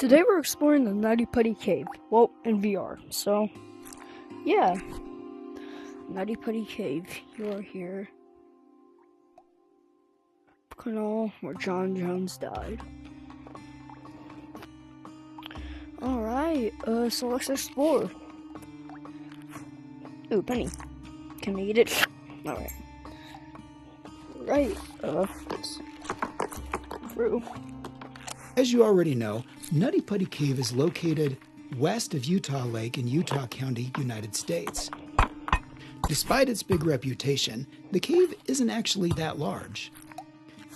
Today we're exploring the Nutty Putty Cave, well, in VR, so, yeah. Nutty Putty Cave, you are here. Canal where John Jones died. Alright, so let's explore. Ooh, penny. Can we eat it? Alright. Right, let's through. As you already know, Nutty Putty Cave is located west of Utah Lake in Utah County, United States. Despite its big reputation, the cave isn't actually that large.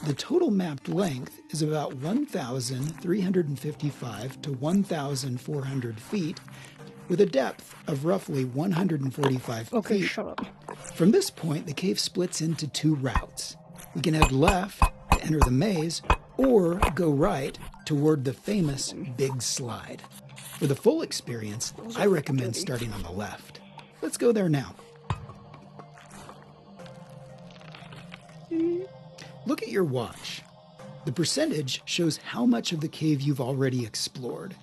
The total mapped length is about 1,355 to 1,400 feet, with a depth of roughly 145 Okay, feet. shut up. From this point, the cave splits into two routes. We can head left to enter the maze, or go right toward the famous Big Slide. For the full experience, I recommend starting on the left. Let's go there now. Look at your watch. The percentage shows how much of the cave you've already explored.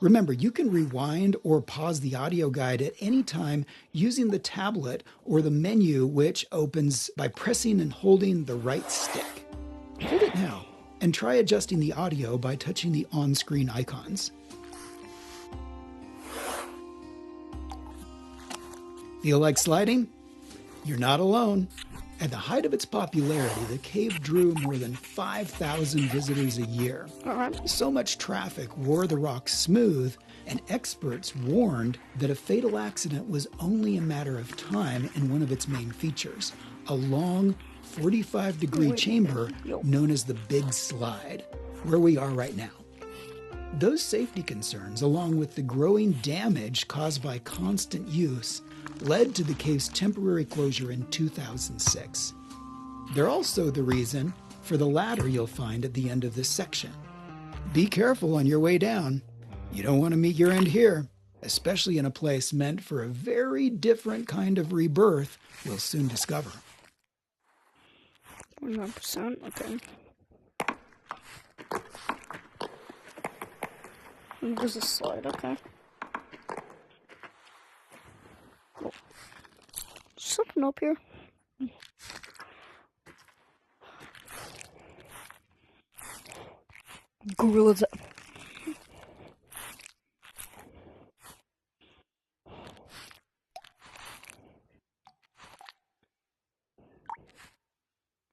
Remember, you can rewind or pause the audio guide at any time using the tablet or the menu, which opens by pressing and holding the right stick. Hold it now and try adjusting the audio by touching the on-screen icons. Feel like sliding? You're not alone. At the height of its popularity, the cave drew more than 5,000 visitors a year. So much traffic wore the rocks smooth, and experts warned that a fatal accident was only a matter of time in one of its main features, a long 45-degree chamber known as the Big Slide, where we are right now. Those safety concerns, along with the growing damage caused by constant use, led to the cave's temporary closure in 2006. They're also the reason for the ladder you'll find at the end of this section. Be careful on your way down. You don't want to meet your end here, especially in a place meant for a very different kind of rebirth we'll soon discover. 100%, okay. There's a slide, okay. Oh. Something up here. Gorillas.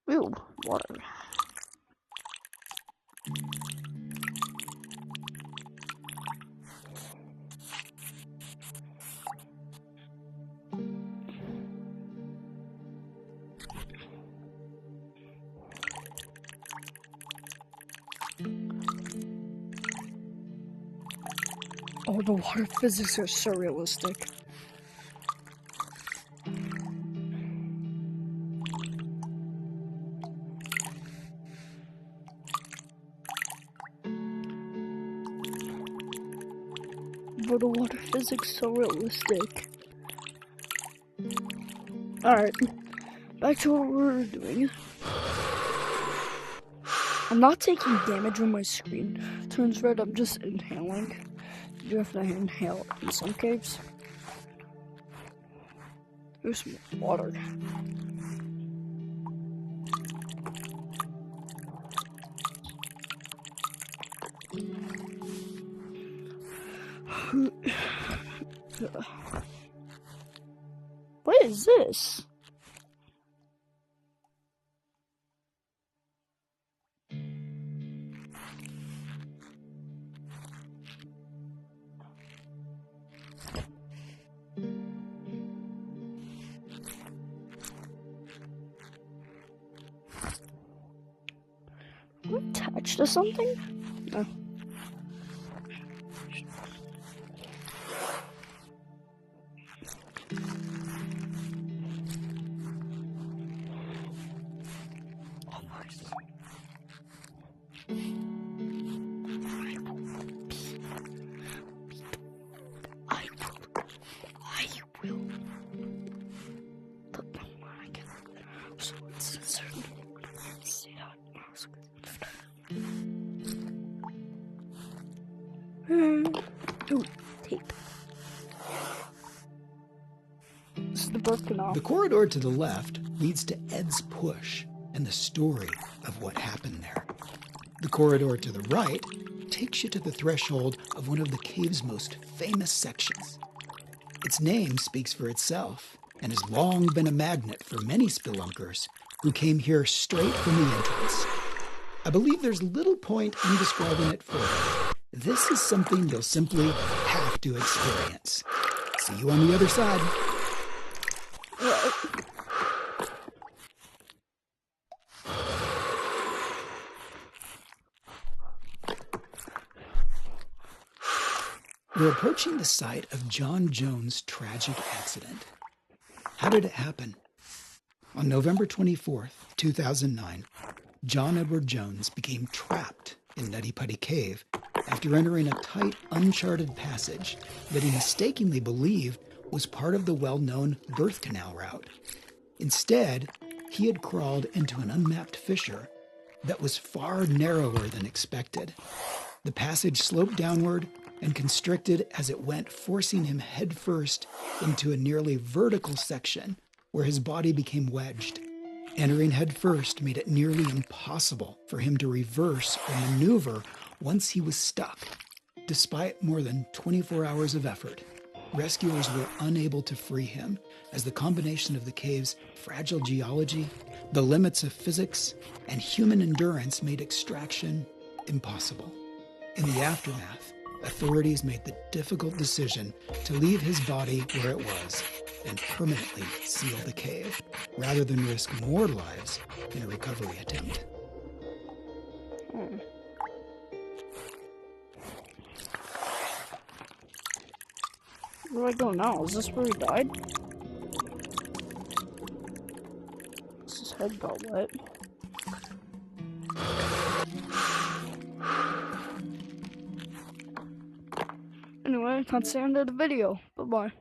Ew, water. Oh, the water physics are so realistic. But the water physics so realistic. Alright, back to what we're doing. I'm not taking damage when my screen turns red, I'm just inhaling. You have to inhale in some caves. There's some water. What is this? Attached to something? No. I will. But I can. So it's certain. See how it Ooh, tape. This is the birth canal. The corridor to the left leads to Ed's push and the story of what happened there. The corridor to the right takes you to the threshold of one of the cave's most famous sections. Its name speaks for itself and has long been a magnet for many spelunkers who came here straight from the entrance. I believe there's little point in describing it further. This is something you'll simply have to experience. See you on the other side. We're approaching the site of John Jones' tragic accident. How did it happen? On November 24th, 2009, John Edward Jones became trapped in Nutty Putty Cave after entering a tight, uncharted passage that he mistakenly believed was part of the well-known birth canal route. Instead, he had crawled into an unmapped fissure that was far narrower than expected. The passage sloped downward and constricted as it went, forcing him headfirst into a nearly vertical section where his body became wedged. Entering headfirst made it nearly impossible for him to reverse or maneuver once he was stuck. Despite more than 24 hours of effort, rescuers were unable to free him as the combination of the cave's fragile geology, the limits of physics, and human endurance made extraction impossible. In the aftermath, authorities made the difficult decision to leave his body where it was and permanently seal the cave, rather than risk more lives in a recovery attempt. Where do I go now? Is this where he died? His head got wet. Anyway, that's the end of the video. Bye-bye.